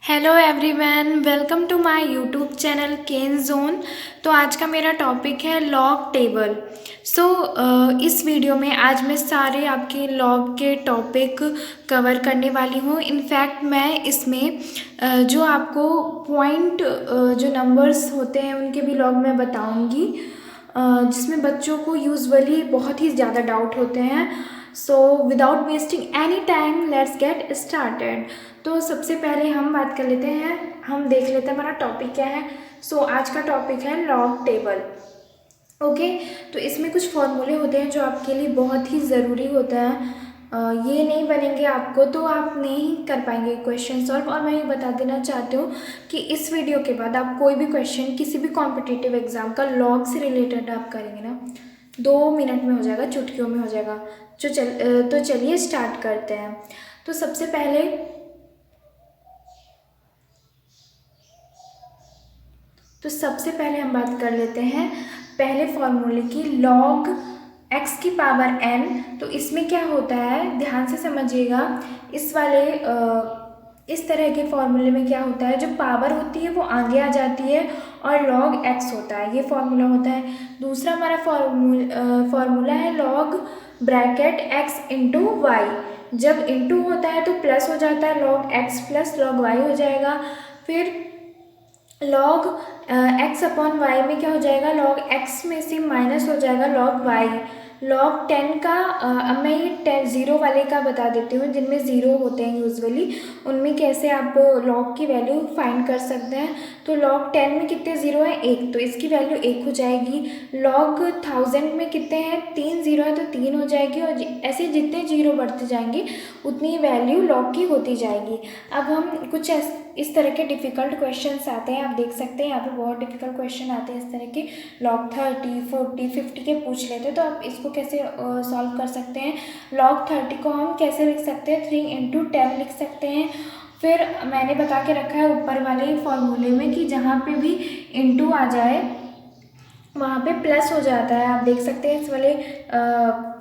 Hello everyone, welcome to my YouTube channel Ken zone. तो आज का मेरा टॉपिक है लॉग टेबल। इस वीडियो में आज मैं सारे आपके लॉग के टॉपिक कवर करने वाली हूँ। इनफैक्ट मैं इसमें जो आपको पॉइंट जो नंबर्स होते हैं उनके भी लॉग मैं बताऊँगी, जिसमें बच्चों को यूजुअली बहुत ही ज़्यादा डाउट होते हैं। So without wasting any time let's get started. तो सबसे पहले हम बात कर लेते हैं, हम देख लेते हैं हमारा टॉपिक क्या है। आज का टॉपिक है लॉग टेबल। ओके, तो इसमें कुछ फॉर्मूले होते हैं जो आपके लिए बहुत ही ज़रूरी होता है। ये नहीं बनेंगे आपको तो आप नहीं कर पाएंगे क्वेश्चन सॉल्व। और मैं ये बता देना चाहती हूँ कि इस वीडियो के बाद आप कोई भी क्वेश्चन किसी भी कॉम्पिटिटिव एग्जाम का लॉग से रिलेटेड आप करेंगे ना, 2 मिनट में हो जाएगा, चुटकियों में हो जाएगा। तो चलिए स्टार्ट करते हैं। तो सबसे पहले हम बात कर लेते हैं पहले फॉर्मूले की, लॉग x की पावर n। तो इसमें क्या होता है, ध्यान से समझिएगा। इस तरह के फॉर्मूले में क्या होता है, जो पावर होती है वो आगे आ जाती है और लॉग x होता है, ये फॉर्मूला होता है। दूसरा हमारा फॉर्मूला है log bracket x into y. जब इंटू होता है तो प्लस हो जाता है, log x plus log y हो जाएगा। फिर लॉग x अपॉन वाई में क्या हो जाएगा, लॉग x में से माइनस हो जाएगा लॉग y। लॉग 10 का अब मैं ये 0 वाले का बता देती हूँ, जिनमें 0 होते हैं यूजुअली, उनमें कैसे आप लॉग की वैल्यू फाइंड कर सकते हैं। तो लॉग 10 में कितने 0 है, 1, तो इसकी वैल्यू 1 हो जाएगी। लॉग 1000 में कितने हैं, 3 0 है तो 3 हो जाएगी। और ऐसे जितने 0 बढ़ते जाएंगे उतनी वैल्यू लॉग की होती जाएगी। अब हम कुछ इस तरह के डिफ़िकल्ट क्वेश्चंस आते हैं, आप देख सकते हैं यहाँ पे बहुत डिफ़िकल्ट क्वेश्चन आते हैं इस तरह के, लॉग 30, 40, 50 के पूछ लेते हैं। तो आप इसको कैसे सॉल्व कर सकते हैं। लॉग 30 को हम कैसे लिख सकते हैं, 3 इंटू 10 लिख सकते हैं। फिर मैंने बता के रखा है ऊपर वाले फॉर्मूले में कि जहाँ पे भी इंटू आ जाए वहाँ पे प्लस हो जाता है, आप देख सकते हैं इस वाले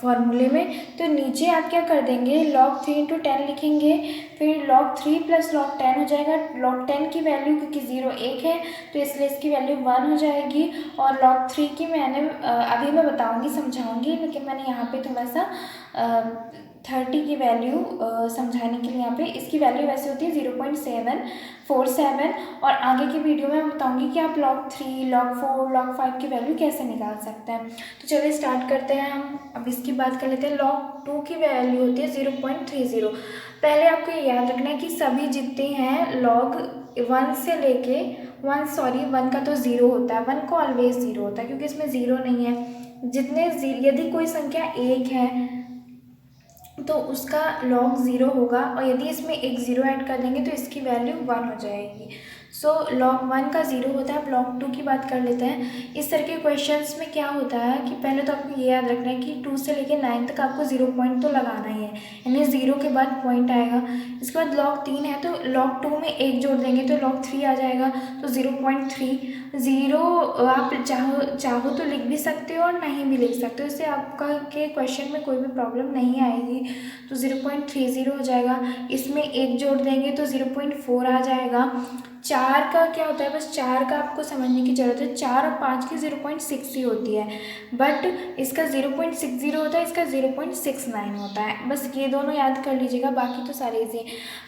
फॉर्मूले में। तो नीचे आप क्या कर देंगे, log 3 इंटू 10 लिखेंगे। फिर log 3 प्लस log 10 हो जाएगा। log 10 की वैल्यू क्योंकि 0 1 है तो इसलिए इसकी वैल्यू 1 हो जाएगी। और log 3 की मैंने अभी मैं बताऊंगी, समझाऊंगी, लेकिन मैंने यहाँ पे थोड़ा सा 30 की वैल्यू समझाने के लिए यहाँ पे, इसकी वैल्यू वैसे होती है 0.747। और आगे की वीडियो में मैं बताऊंगी कि आप log 3, log 4, log 5 की वैल्यू कैसे निकाल सकते हैं। तो चलिए स्टार्ट करते हैं हम। अब इसकी बात कर लेते हैं। log 2 की वैल्यू होती है 0.30। पहले आपको ये याद रखना है कि सभी जितने हैं log 1 से लेके 1 का तो 0 होता है, 1 को ऑलवेज 0 होता है क्योंकि इसमें 0 नहीं है। यदि कोई संख्या 1 है तो उसका लॉग 0 होगा, और यदि इसमें एक 0 ऐड कर देंगे तो इसकी वैल्यू 1 हो जाएगी। log 1 का 0 होता है। अब log 2 की बात कर लेते हैं। इस तरह के क्वेश्चंस में क्या होता है कि पहले तो आपको ये याद रखना है कि 2 से लेकर 9 तक आपको 0 पॉइंट तो लगाना ही है, यानी 0 के बाद पॉइंट आएगा। इसके बाद log 3 है तो log 2 में 1 जोड़ देंगे तो log 3 आ जाएगा, तो 0.3। 0 आप चाहो तो लिख भी सकते हो और नहीं भी लिख सकते हो, इससे आपका के क्वेश्चन में कोई भी प्रॉब्लम नहीं आएगी। तो 0.30 हो जाएगा। इसमें 1 जोड़ देंगे तो 0.4 आ जाएगा। 4 का क्या होता है, बस 4 का आपको समझने की ज़रूरत है। 4 और 5 की 0.6 ही होती है, बट इसका 0.60 होता है, इसका 0.69 होता है। बस ये दोनों याद कर लीजिएगा, बाकी तो सारे इजी।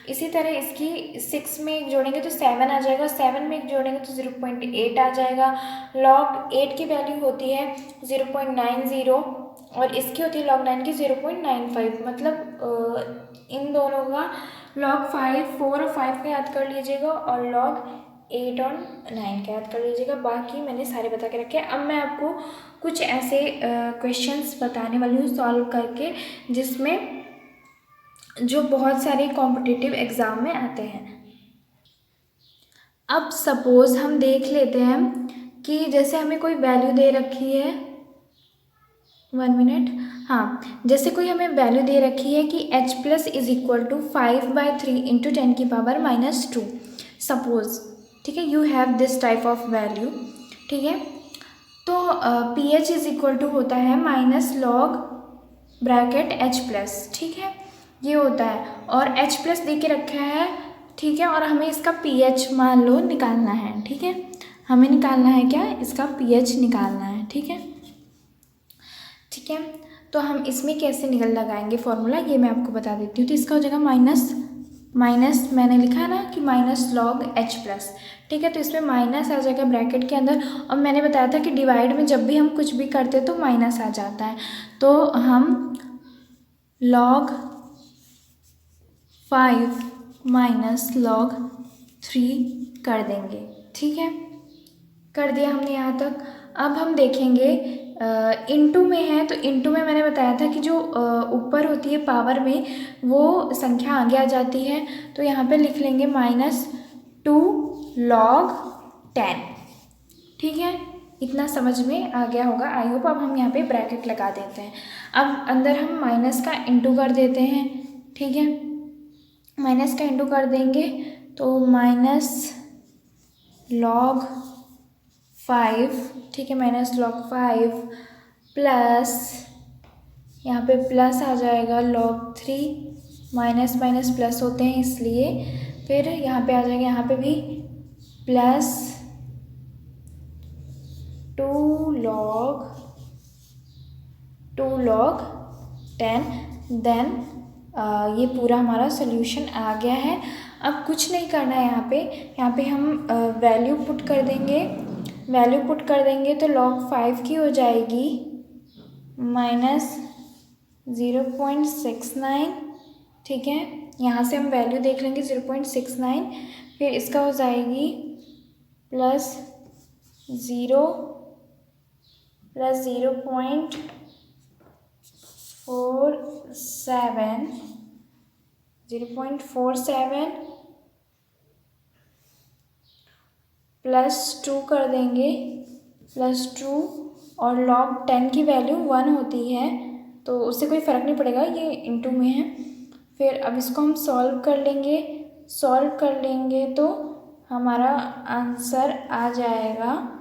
इसी तरह इसकी 6 में 1 जोड़ेंगे तो 7 आ जाएगा, 7 में 1 जोड़ेंगे तो 0.8 आ जाएगा। log 8 की वैल्यू होती है 0.90 और इसकी होती है log 9 की 0.95। मतलब इन दोनों का log 5, 4 और 5 का याद कर लीजिएगा और log 8 और 9 का याद कर लीजिएगा। बाकी मैंने सारे बता के रखे हैं। अब मैं आपको कुछ ऐसे क्वेश्चंस बताने वाली हूँ सॉल्व करके, जिसमें जो बहुत सारे कॉम्पिटिटिव एग्ज़ाम में आते हैं। अब सपोज़ हम देख लेते हैं कि जैसे हमें कोई वैल्यू दे रखी है, 1 मिनट। हाँ, जैसे कोई हमें वैल्यू दे रखी है कि h plus is equal to 5/3 into 10 की पावर -2, सपोज, ठीक है। You have this type of value, ठीक है। तो P H is equal to होता है minus log bracket h plus, ठीक है, ये होता है। और h प्लस दे के रखा है ठीक है, और हमें इसका pH मान लो निकालना है। ठीक है, हमें निकालना है क्या, इसका pH निकालना है। ठीक है, ठीक है, तो हम इसमें कैसे लगाएंगे फॉर्मूला, ये मैं आपको बता देती हूँ। तो इसका हो जाएगा माइनस मैंने लिखा है ना कि माइनस लॉग H प्लस। ठीक है, तो इसमें माइनस आ जाएगा ब्रैकेट के अंदर, और मैंने बताया था कि डिवाइड में जब भी हम कुछ भी करते तो माइनस आ जाता है। तो हम log 5 माइनस log 3 कर देंगे। ठीक है, कर दिया हमने यहाँ तक। अब हम देखेंगे इनटू में है, तो इनटू में मैंने बताया था कि जो ऊपर होती है पावर में वो संख्या आगे आ जाती है। तो यहाँ पे लिख लेंगे -2 log 10। ठीक है, इतना समझ में आ गया होगा आई होप। अब हम यहाँ पे ब्रैकेट लगा देते हैं। अब अंदर हम माइनस का इनटू कर देते हैं। ठीक है, माइनस का इनटू कर देंगे तो माइनस log 5। ठीक है, माइनस log 5 प्लस यहाँ पे प्लस आ जाएगा log 3, माइनस माइनस प्लस होते हैं इसलिए। फिर यहाँ पे आ जाएगा, यहाँ पे भी प्लस 2 log 10। देन ये पूरा हमारा सोल्यूशन आ गया है। अब कुछ नहीं करना है यहाँ पे हम वैल्यू पुट कर देंगे। वैल्यू पुट कर देंगे तो log 5 की हो जाएगी -0.69। ठीक है, यहाँ से हम वैल्यू देख लेंगे 0.69। फिर इसका हो जाएगी +0 + 0.47 +2 कर देंगे, +2। और log 10 की वैल्यू 1 होती है तो उससे कोई फ़र्क नहीं पड़ेगा, ये इनटू में है। फिर अब इसको हम सॉल्व कर लेंगे तो हमारा आंसर आ जाएगा।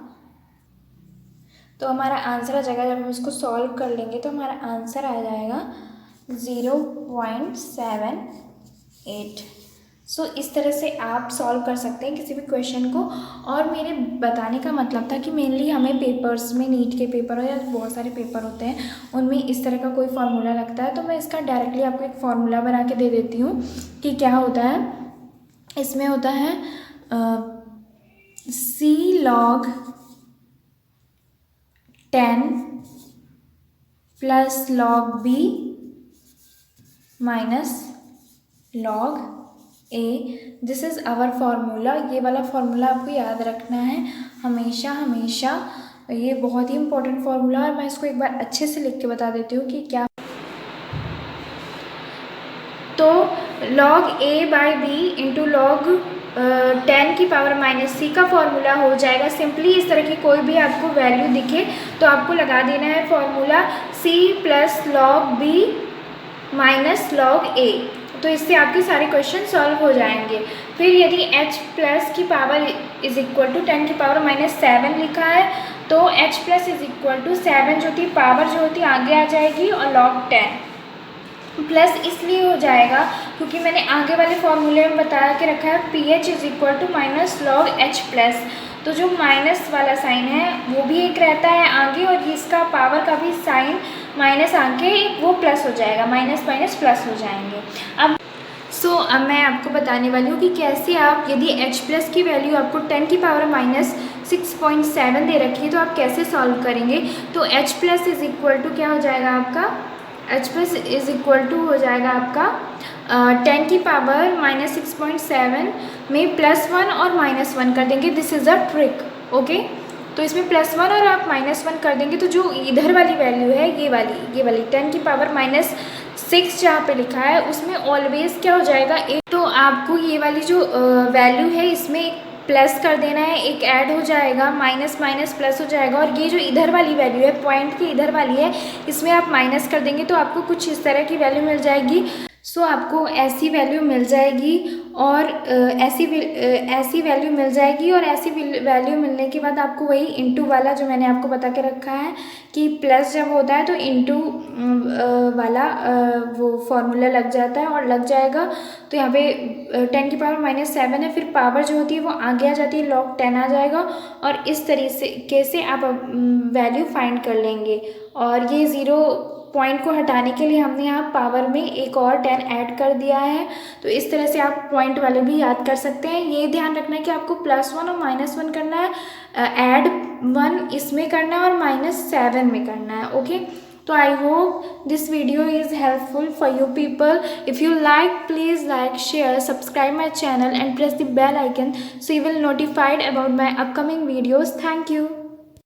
जब हम इसको सॉल्व कर लेंगे तो हमारा आंसर आ जाएगा 0.78। सो इस तरह से आप सॉल्व कर सकते हैं किसी भी क्वेश्चन को। और मेरे बताने का मतलब था कि मेनली हमें पेपर्स में, नीट के पेपर हो या बहुत सारे पेपर होते हैं, उनमें इस तरह का कोई फार्मूला लगता है। तो मैं इसका डायरेक्टली आपको एक फार्मूला बना के दे देती हूँ कि क्या होता है। इसमें होता है C log 10 plus log B minus log A। This is our formula. ये वाला फार्मूला आपको याद रखना है हमेशा। ये बहुत ही इंपॉर्टेंट फार्मूला है। मैं इसको एक बार अच्छे से लिख के बता देती हूँ कि क्या। तो log A by B into log 10 की पावर -c का फॉर्मूला हो जाएगा। सिंपली इस तरह की कोई भी आपको वैल्यू दिखे तो आपको लगा देना है formula C + log B minus log A। तो इससे आपके सारे क्वेश्चन सॉल्व हो जाएंगे। फिर यदि h प्लस की पावर इज इक्वल टू 10 की पावर -7 लिखा है तो h plus is equal to 7 जो थी पावर जो होती आगे आ जाएगी, और log 10 प्लस इसलिए हो जाएगा क्योंकि मैंने आगे वाले फॉर्मूले में बता के रखा है pH is equal to minus log H plus. तो जो माइनस वाला साइन है वो भी एक रहता है आगे, और इसका पावर का भी साइन माइनस आके वो प्लस हो जाएगा, माइनस माइनस प्लस हो जाएंगे। अब मैं आपको बताने वाली हूँ कि कैसे आप, यदि H प्लस की वैल्यू आपको 10 की पावर -6.7 दे रखी है तो आप कैसे सॉल्व करेंगे। तो H plus is equal to क्या हो जाएगा आपका, H plus is equal to हो जाएगा आपका 10 की पावर -6.7 में +1 और -1 कर देंगे। This is a trick, okay. तो इसमें +1 और आप -1 कर देंगे तो जो इधर वाली वैल्यू है ये वाली 10 की पावर -6 जहाँ पे लिखा है उसमें ऑलवेज क्या हो जाएगा, एक तो आपको ये वाली जो वैल्यू है इसमें प्लस कर देना है, एक ऐड हो जाएगा, माइनस माइनस प्लस हो जाएगा, और ये जो इधर वाली वैल्यू है पॉइंट की इधर वाली है इसमें आप माइनस कर देंगे तो आपको कुछ इस तरह की वैल्यू मिल जाएगी। सो आपको ऐसी वैल्यू मिल जाएगी और ऐसी वैल्यू मिल जाएगी और ऐसी वैल्यू मिलने के बाद आपको वही इंटू वाला जो मैंने आपको बता के रखा है कि प्लस जब होता है तो इंटू वाला वो फॉर्मूला लग जाता है और लग जाएगा। तो यहाँ पे 10⁻⁻7 है, फिर पावर जो होती है वो आगे आ जाती है, log 10 आ जाएगा और इस तरीके से आप वैल्यू फाइंड कर लेंगे। और ये 0 पॉइंट को हटाने के लिए हमने यहाँ पावर में एक और 10 ऐड कर दिया है। तो इस तरह से आप पॉइंट वाले भी याद कर सकते हैं। ये ध्यान रखना है कि आपको +1 और -1 करना है, ऐड 1 इसमें करना है और -7 में करना है। ओके, तो I hope this video is helpful for you people. If you like, please like, share, subscribe my channel and press the bell icon so you will notified about my upcoming videos. Thank you.